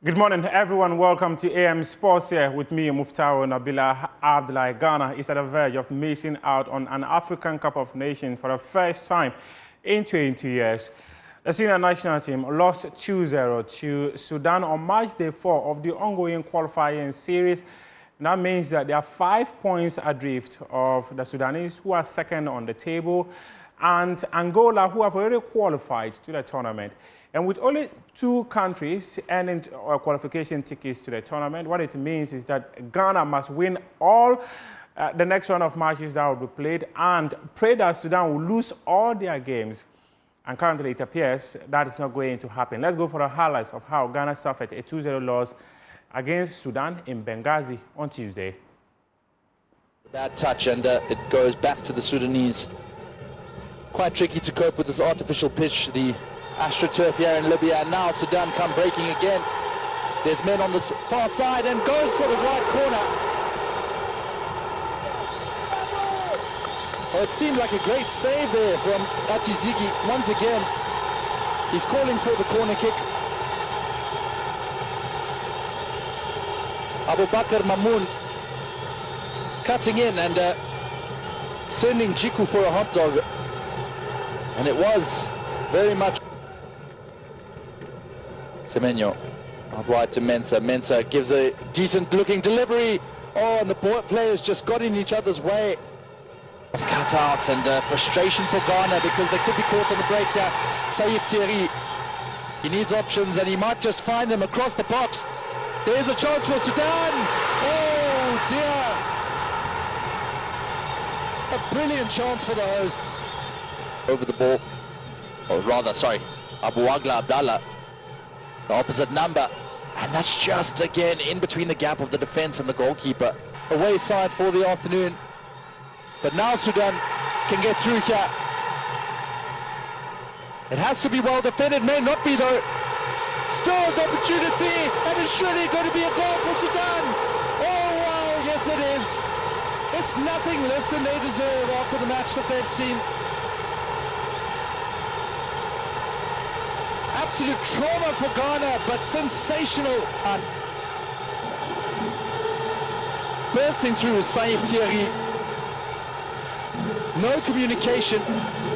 Good morning, everyone. Welcome to AM Sports here with me, Muftao Nabila Abdullahi. Ghana is at the verge of missing out on an African Cup of Nations for the first time in 20 years. The senior national team lost 2-0 to Sudan on March day 4 of the ongoing qualifying series. And that means that they are 5 points adrift of the Sudanese, who are second on the table, and Angola, who have already qualified to the tournament. And with only 2 countries earning qualification tickets to the tournament, what it means is that Ghana must win all the next round of matches that will be played and pray that Sudan will lose all their games. And currently it appears that is not going to happen. Let's go for the highlights of how Ghana suffered a 2-0 loss against Sudan in Benghazi on Tuesday. Bad touch, and it goes back to the Sudanese. Quite tricky to cope with this artificial pitch, the AstroTurf here in Libya, and now Sudan come breaking again. There's men on this far side and goes for the right corner. Well, it seemed like a great save there from Atizigi. Once again, he's calling for the corner kick. Abubakar Mamoun cutting in and sending Jiku for a hot dog. And it was very much Semenyo out wide to Mensah. Mensah gives a decent looking delivery. Oh, and the players just got in each other's way. It's cut out, and frustration for Ghana because they could be caught on the break here. Saif Thierry, he needs options and he might just find them across the box. There's a chance for Sudan. Oh dear. A brilliant chance for the hosts. Over the ball, or rather, sorry, Abu Wagla Abdallah, the opposite number, and that's just again in between the gap of the defense and the goalkeeper. Away side for the afternoon, but now Sudan can get through here. It has to be well defended, may not be though. Still an opportunity, and it's surely going to be a goal for Sudan. Oh wow, yes it is. It's nothing less than they deserve after the match that they've seen. Absolute trauma for Ghana, but sensational. Bursting through is Saif Thierry. No communication.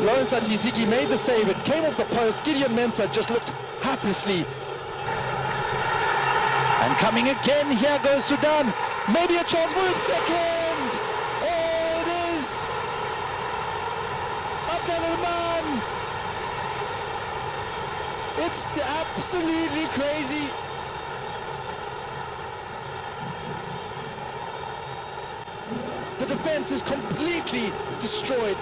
Lawrence Atizigi made the save. It came off the post. Gideon Mensah just looked haplessly. And coming again, here goes Sudan. Maybe a chance for a second. Oh, it is. Abdelrahman. It's absolutely crazy. The defense is completely destroyed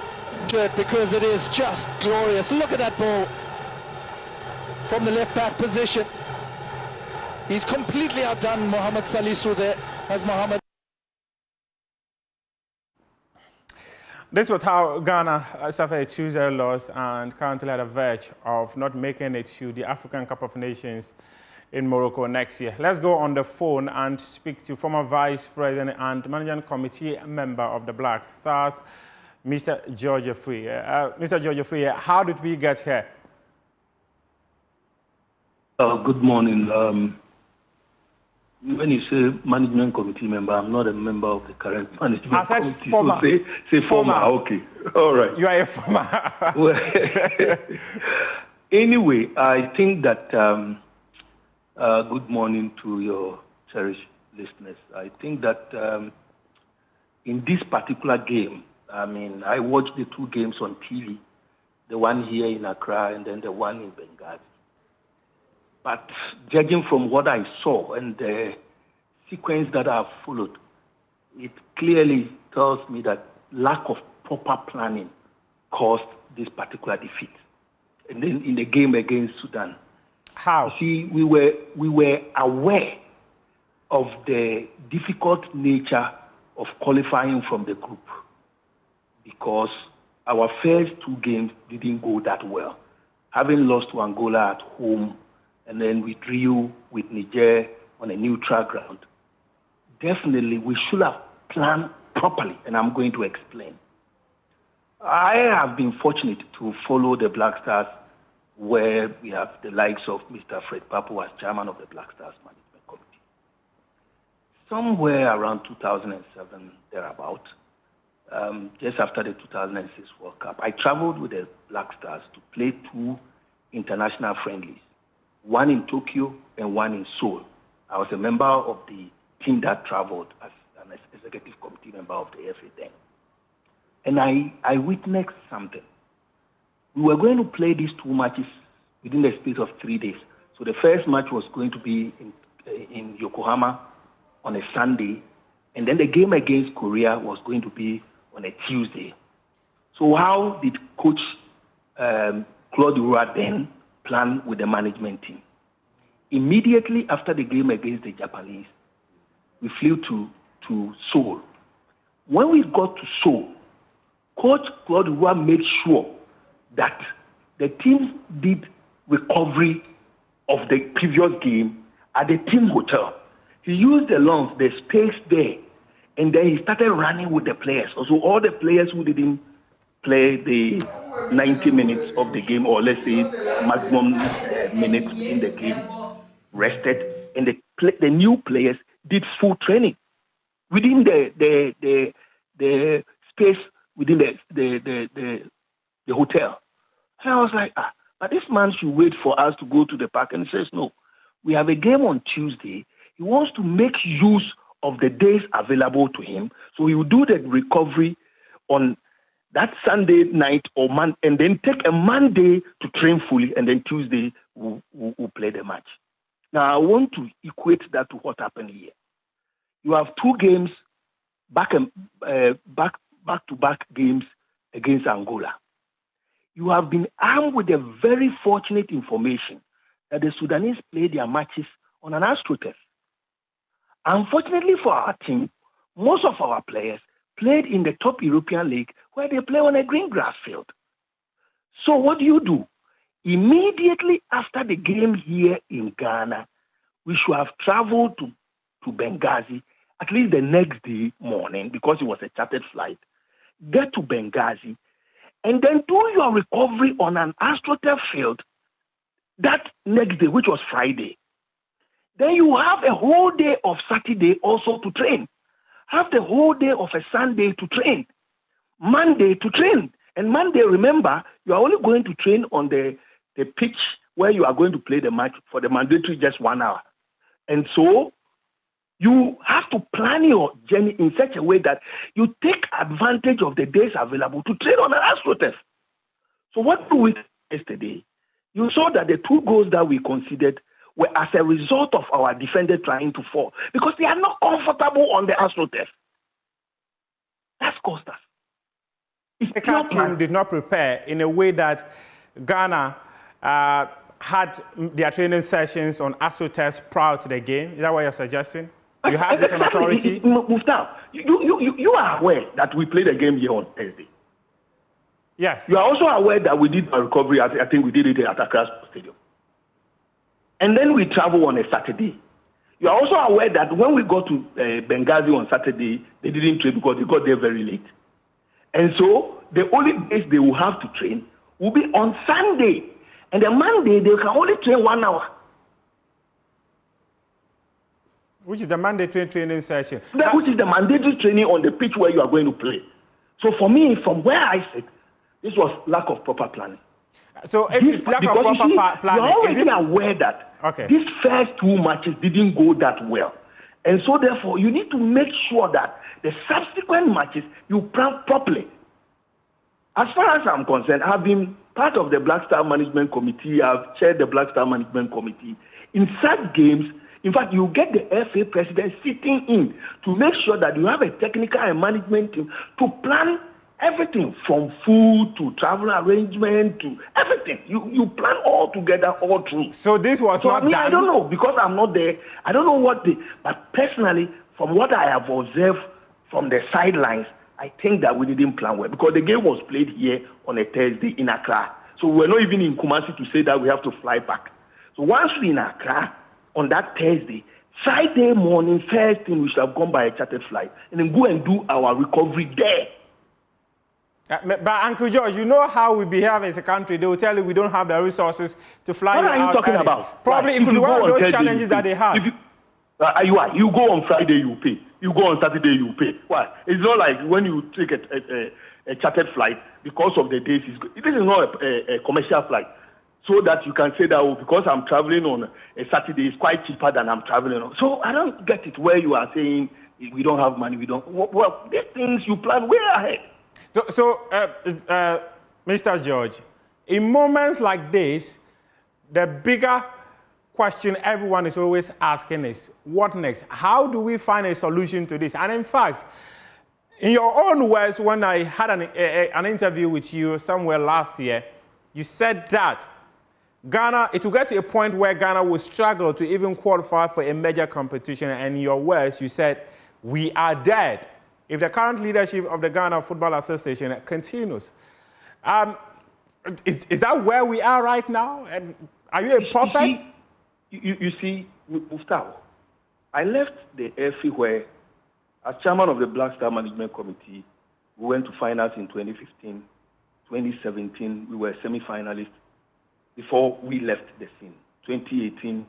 because it is just glorious. Look at that ball from the left back position. He's completely outdone Mohamed Salisu there as Mohamed. This was how Ghana suffered a 2-0 loss and currently at the verge of not making it to the African Cup of Nations in Morocco next year. Let's go on the phone and speak to former Vice President and Management Committee member of the Black Stars, Mr. George Afriyie. Mr. George Afriyie, how did we get here? Good morning. When you say management committee member, I'm not a member of the current management I said committee. former. So say former. Okay. All right. You are a former. Well, anyway, I think that good morning to your cherished listeners. I think that in this particular game, I mean, I watched the 2 games on TV, the one here in Accra and then the one in Benghazi. But judging from what I saw and the sequence that I've followed, it clearly tells me that lack of proper planning caused this particular defeat. And then in the game against Sudan. How? You see, we were aware of the difficult nature of qualifying from the group because our first 2 games didn't go that well. Having lost to Angola at home, and then we drew with Niger on a neutral ground. Definitely, we should have planned properly, and I'm going to explain. I have been fortunate to follow the Black Stars where we have the likes of Mr. Fred Papo as chairman of the Black Stars Management Committee. Somewhere around 2007, thereabout, just after the 2006 World Cup, I traveled with the Black Stars to play 2 international friendlies, one in Tokyo and one in Seoul. I was a member of the team that traveled as an executive committee member of the AFA then. And I witnessed something. We were going to play these 2 matches within the space of 3 days. So the first match was going to be in Yokohama on a Sunday, and then the game against Korea was going to be on a Tuesday. So how did Coach Claude Roy then plan with the management team? Immediately after the game against the Japanese, we flew to Seoul. When we got to Seoul, Coach Claude Roy made sure that the team did recovery of the previous game at the team hotel. He used the lawns, the space there, and then he started running with the players. Also, all the players who didn't play the 90 minutes of the game, or let's say maximum minutes in the game, rested, and the new players did full training within the space within the hotel. And I was like, but this man should wait for us to go to the park. And he says, no, we have a game on Tuesday. He wants to make use of the days available to him. So he will do the recovery on that Sunday night or and then take a Monday to train fully, and then Tuesday we'll play the match. Now, I want to equate that to what happened here. You have 2 games, back-to-back games against Angola. You have been armed with a very fortunate information that the Sudanese played their matches on an AstroTurf. Unfortunately for our team, most of our players played in the top European league where they play on a green grass field. So what do? Immediately after the game here in Ghana, we should have traveled to Benghazi at least the next day morning, because it was a chartered flight. Get to Benghazi and then do your recovery on an AstroTurf field that next day, which was Friday. Then you have a whole day of Saturday also to train. Have the whole day of a Sunday to train. Monday to train. And Monday, remember, you are only going to train on the pitch where you are going to play the match for the mandatory just 1 hour. And so you have to plan your journey in such a way that you take advantage of the days available to train on an AstroTurf. So what do we do yesterday? You saw that the 2 goals that we considered were as a result of our defender trying to fall, because they are not comfortable on the AstroTurf. That's cost us. The team did not prepare in a way that Ghana had their training sessions on AstroTurf prior to the game. Is that what you're suggesting? You have this on authority? Muftar, you are aware that we played a game here on Thursday. Yes. You are also aware that we did a recovery. I think we did it at Accra Stadium. And then we travel on a Saturday. You are also aware that when we got to Benghazi on Saturday, they didn't train because they got there very late. And so the only days they will have to train will be on Sunday. And on Monday, they can only train 1 hour. Which is the mandatory training session. Which is the mandatory training on the pitch where you are going to play. So for me, from where I sit, this was lack of proper planning. So if it's lack of proper planning, you're already aware that these first 2 matches didn't go that well. And so therefore, you need to make sure that the subsequent matches, you plan properly. As far as I'm concerned, I've been part of the Black Star Management Committee. I've chaired the Black Star Management Committee. In such games, in fact, you get the FA president sitting in to make sure that you have a technical and management team to plan everything from food to travel arrangement to everything. You plan all together, all through. So this was not done? I don't know, because I'm not there. I don't know but personally, from what I have observed from the sidelines, I think that we didn't plan well, because the game was played here on a Thursday in Accra. So we're not even in Kumasi to say that we have to fly back. So once we're in Accra on that Thursday, Friday morning, first thing, we should have gone by a chartered flight and then go and do our recovery there. But Uncle George, you know how we behave as a country. They will tell you we don't have the resources to fly What you are you out talking early. about? Probably it could be one of those challenges that they have. You go on Friday, you pay. You go on Saturday, you pay. Why? It's not like when you take a chartered flight because of the days. This is not a commercial flight. So that you can say that, oh, because I'm traveling on a Saturday, it's quite cheaper than I'm traveling on. So I don't get it where you are saying we don't have money, we don't. Well, these things you plan way ahead. So, Mr. George, in moments like this, the bigger question everyone is always asking is, what next? How do we find a solution to this? And in fact, in your own words, when I had an interview with you somewhere last year, you said that Ghana, it will get to a point where Ghana will struggle to even qualify for a major competition. And in your words, you said, we are dead if the current leadership of the Ghana Football Association continues. Is that where we are right now? Are you a prophet? You see, Mustafa, I left the AFCON where, as chairman of the Black Star Management Committee, we went to finals in 2015. 2017, we were semi-finalists before we left the scene. 2018.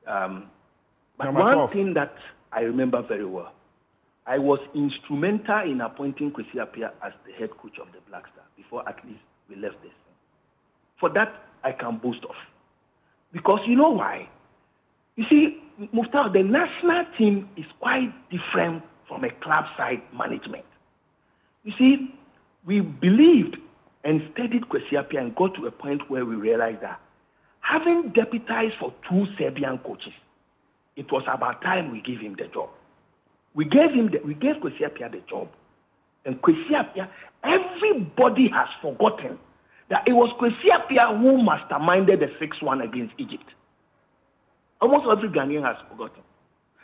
But one thing that I remember very well, I was instrumental in appointing Kwesi Appiah as the head coach of the Black Star before at least we left the scene. For that, I can boast of. Because you know why? You see, Mustafa, the national team is quite different from a club side management. You see, we believed and studied Kwesi Appiah and got to a point where we realized that having deputized for 2 Serbian coaches, it was about time we gave him the job. We gave Kwesi Appiah the job. And Kwesi Appiah, everybody has forgotten that it was Kwesi Appiah who masterminded the 6-1 against Egypt. Almost every Ghanaian has forgotten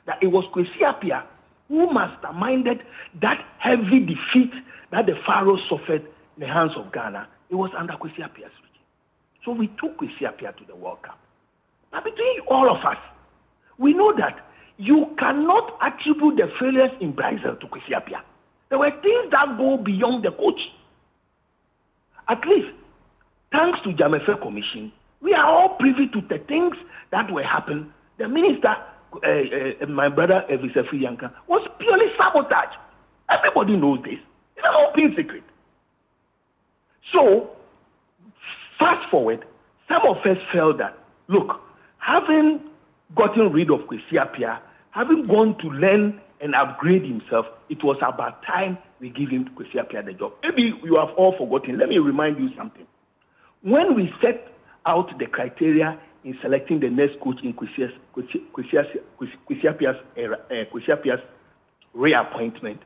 that it was Kwesi Appiah who masterminded that heavy defeat that the Pharaohs suffered in the hands of Ghana. It was under Kwesi Appiah's regime. So we took Kwesi Appiah to the World Cup. But between all of us, we know that you cannot attribute the failures in Brazil to Kwesi Appiah. There were things that go beyond the coach. At least, thanks to Jamefe Commission, we are all privy to the things that were happening. The minister, my brother Afriyie, was purely sabotage. Everybody knows this. It's an open secret. So, fast forward, some of us felt that, look, having gotten rid of Kwesi Appiah, having gone to learn and upgrade himself, it was about time we give him Kwesi Appiah the job. Maybe you have all forgotten. Let me remind you something. When we set out the criteria in selecting the next coach in Kwesi Appiah's reappointment,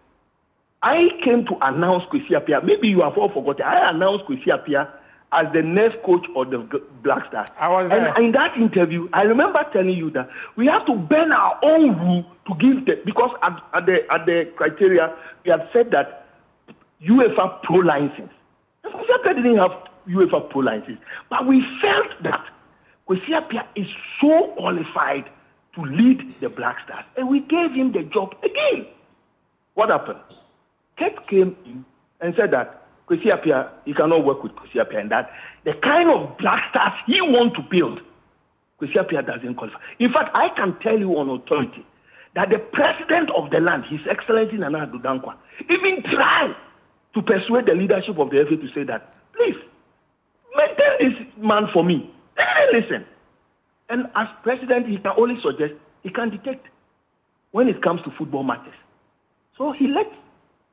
I came to announce Kwesi Appiah. Maybe you have all forgotten. I announced Kwesi Appiah as the next coach of the Black Stars. I was there. And in that interview, I remember telling you that we have to bend our own rule to give the, because at the criteria, we had said that UEFA Pro license. Kwesi Appiah didn't have UEFA Pro license. But we felt that Kwesi Appiah is so qualified to lead the Black Stars. And we gave him the job again. What happened? Kate came in and said that Kwesi Appiah, he cannot work with Kwesi Appiah, and that the kind of Black Stars he wants to build, Kwesi Appiah doesn't qualify. In fact, I can tell you on authority that the president of the land, His Excellency Nana Addo Dankwa, even tried to persuade the leadership of the FA to say that, please, maintain this man for me. They didn't listen. And as president, he can only suggest, he can detect when it comes to football matters. So he let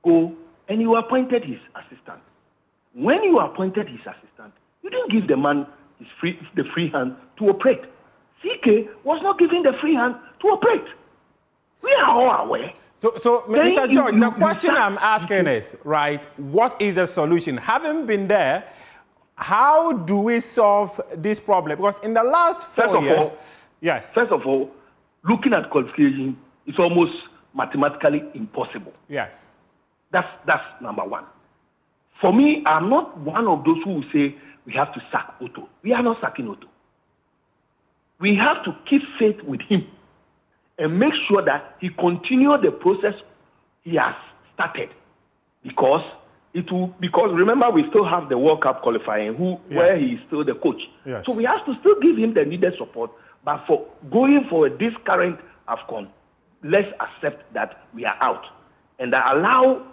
go, and you appointed his assistant. When you appointed his assistant, you didn't give the man the free hand to operate. CK was not given the free hand to operate. We are all aware. So Mr. George, the question I'm asking is, right, what is the solution? Having been there, how do we solve this problem? Because in the last 4 years, yes. First of all, looking at qualification is almost mathematically impossible. Yes. That's number one. For me, I'm not one of those who will say we have to sack Otto. We are not sacking Otto. We have to keep faith with him and make sure that he continues the process he has started. Because it will, because remember we still have the World Cup qualifying where he is still the coach. Yes. So we have to still give him the needed support. But for going for this current AFCON, let's accept that we are out and allow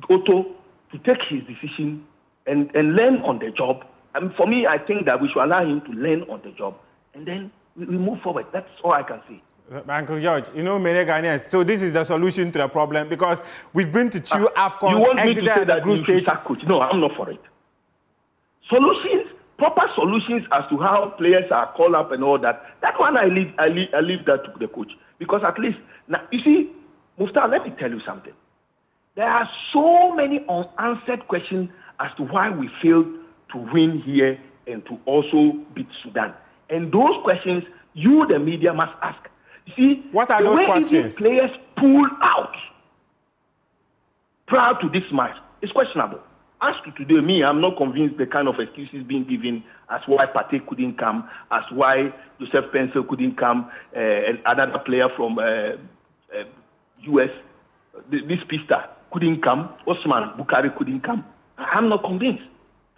Otto to take his decision and learn on the job. And for me, I think that we should allow him to learn on the job and then we move forward. That's all I can say. Uncle George, you know, many Ghanaians, so this is the solution to the problem because we've been to two AFCONs. You want me to say that you should sack coach? No, I'm not for it. Solutions, proper solutions as to how players are called up and all that. That one I leave that to the coach because at least now you see, Muftar, let me tell you something. There are so many unanswered questions as to why we failed to win here and to also beat Sudan. And those questions, you, the media, must ask. You see, what are those questions? The way players pulled out prior to this match is questionable. As to today, me, I'm not convinced the kind of excuses being given as why Partey couldn't come, as why Joseph Pencil couldn't come, and another player from US, this pista couldn't come, Osman Bukhari couldn't come. I'm not convinced.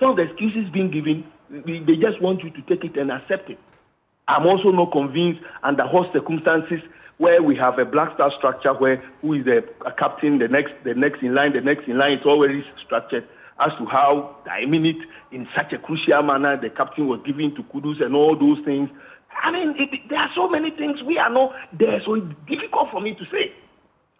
Some of the excuses being given, they just want you to take it and accept it. I'm also not convinced under what circumstances where we have a black star structure where who is the captain, the next in line, it's already structured as to how, I mean it, in such a crucial manner, the captain was given to Kudus and all those things. I mean, there are so many things we are not there, so it's difficult for me to say.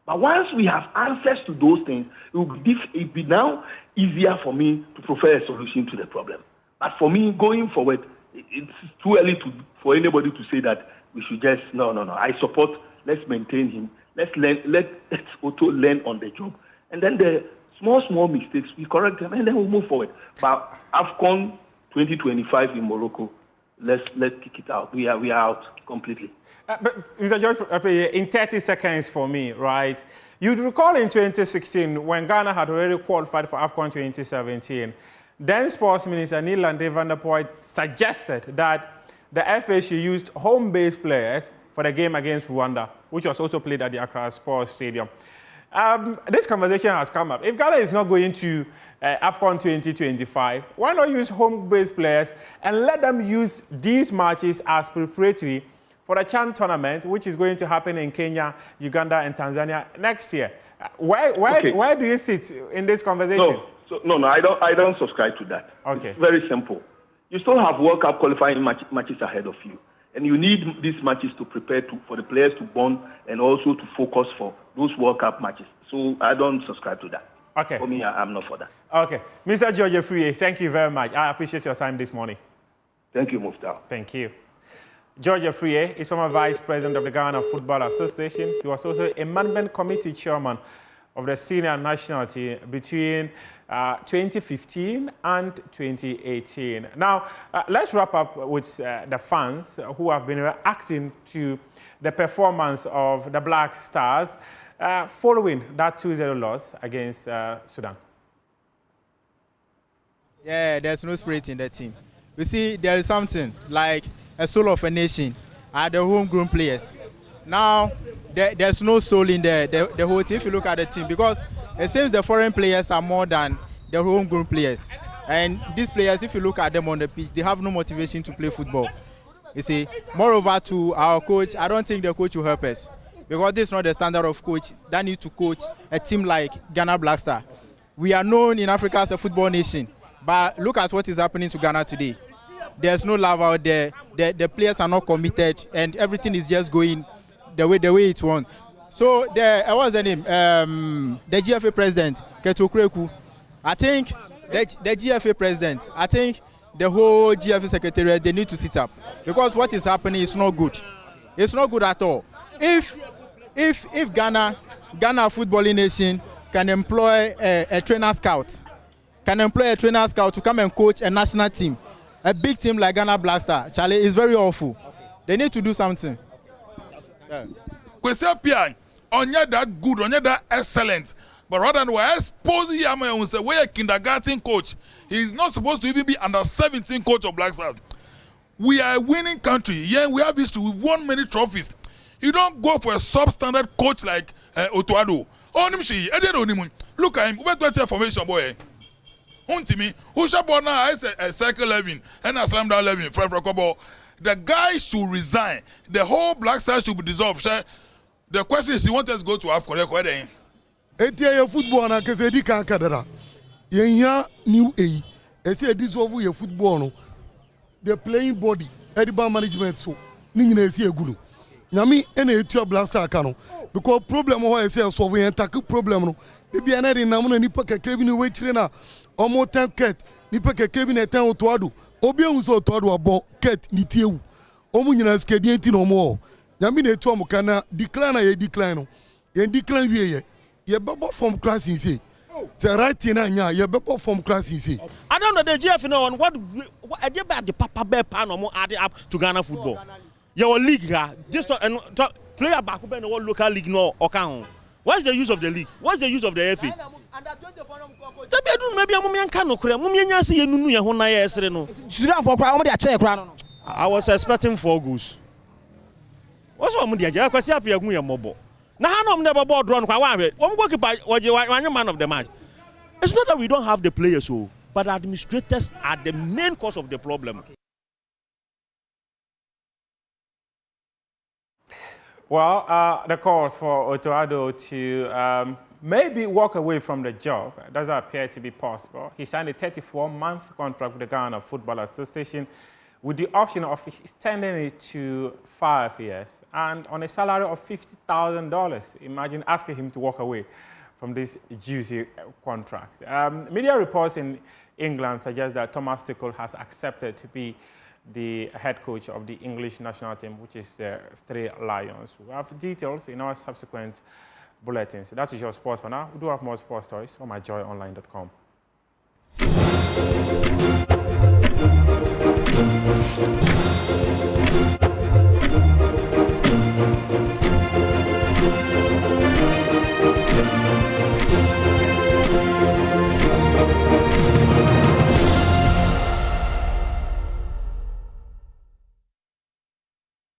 But once we have answers to those things, it will be now easier for me to provide a solution to the problem. But for me, going forward, it's too early for anybody to say that we should just, no. I support, let's maintain him. Let's Otto learn on the job. And then the small mistakes, we correct them, and then we'll move forward. But AFCON 2025 in Morocco, let's kick it out. We are out completely. But Mr. George, in 30 seconds for me, right? You'd recall in 2016 when Ghana had already qualified for AFCON 2017, then Sports Minister Neil Landé van der Poel suggested that the FA should use home-based players for the game against Rwanda, which was also played at the Accra Sports Stadium. This conversation has come up. If Ghana is not going to AFCON 2025, why not use home-based players and let them use these matches as preparatory for the CHAN tournament, which is going to happen in Kenya, Uganda, and Tanzania next year? Where do you sit in this conversation? No, I don't subscribe to that. Okay. It's very simple. You still have World Cup qualifying matches ahead of you. And you need these matches to prepare for the players to bond and also to focus for those World Cup matches. So I don't subscribe to that. Okay. For me, I'm not for that. Okay. Mr. George Afriyie, thank you very much. I appreciate your time this morning. Thank you, Muftar. Thank you. George Afriyie is former Vice President of the Ghana Football Association. He was also a management committee chairman of the senior national team between 2015 and 2018. Now, let's wrap up with the fans who have been reacting to the performance of the Black Stars following that 2-0 loss against Sudan. Yeah, there's no spirit in the team. You see, there is something like a soul of a nation are the homegrown players. Now, there's no soul in the whole team if you look at the team, because it seems the foreign players are more than the homegrown players. And these players, if you look at them on the pitch, they have no motivation to play football. You see, moreover to our coach, I don't think the coach will help us, because this is not the standard of coach that need to coach a team like Ghana Black Star. We are known in Africa as a football nation, but look at what is happening to Ghana today. There's no love out there. The players are not committed, and everything is just going the way it wants. So what's the name? The GFA president, Keto Kreku. I think the GFA president, I think the whole GFA secretariat, they need to sit up, because what is happening is not good. It's not good at all. If Ghana footballing nation can employ a trainer scout, to come and coach a national team, a big team like Ghana Black Star, Charlie, is very awful. They need to do something. Yeah. Kwesi Appiah, onye that good, onye that excellent, but rather than we're exposing him and say we're a kindergarten coach. He's not supposed to even be under 17 coach of Black Stars. We are a winning country. Yeah, we have history. We've won many trophies. You don't go for a substandard coach like Otuado. Look at him. Who 20 formation boy? Huntimi, who shall born now? I say a circle 11 and a slam down 11. The guy should resign. The whole Black Stars should be dissolved. The question is, he wants us to go to AFCON. Etia football na kese di kan kadara. Yenya new A. Ese dissolve your football no. The playing body, Ediban management so. Ni nyina esi egunu. Nyami ene etua Black Star kano. Because problem ho ese solve yen tackle problem no. E bia na de nam na nipa kekere bi ni we chire na omo ten ket nipa kekere bi na ten otoado. Obi ehun so otoado abo ket ni tiewu. Omo nyina skedi enti no mo. Nyami na etua mo kana decline na ye decline no. Ye decline wie ye. Ye bebo from class in say. Say right thing na nya ye bebo from class in say. I don't know the GF no on what about the papa bear pan or more add up to Ghana football. Your league here, just player back up in the local league no account. What's the use of the league? What's the use of the FA? Maybe I'm cano I was expecting 4 goals. What's wrong with the Kwesi Appiah mobile? Now I'm never bought run. One man of the match. It's not that we don't have the players, but administrators are the main cause of the problem. Well, the calls for Otoado to maybe walk away from the job doesn't appear to be possible. He signed a 34-month contract with the Ghana Football Association with the option of extending it to 5 years and on a salary of $50,000. Imagine asking him to walk away from this juicy contract. Media reports in England suggest that Thomas Tuchel has accepted to be the head coach of the English national team, which is the 3 Lions. We have details in our subsequent bulletins. That is your sports for now. We do have more sports stories on myjoyonline.com.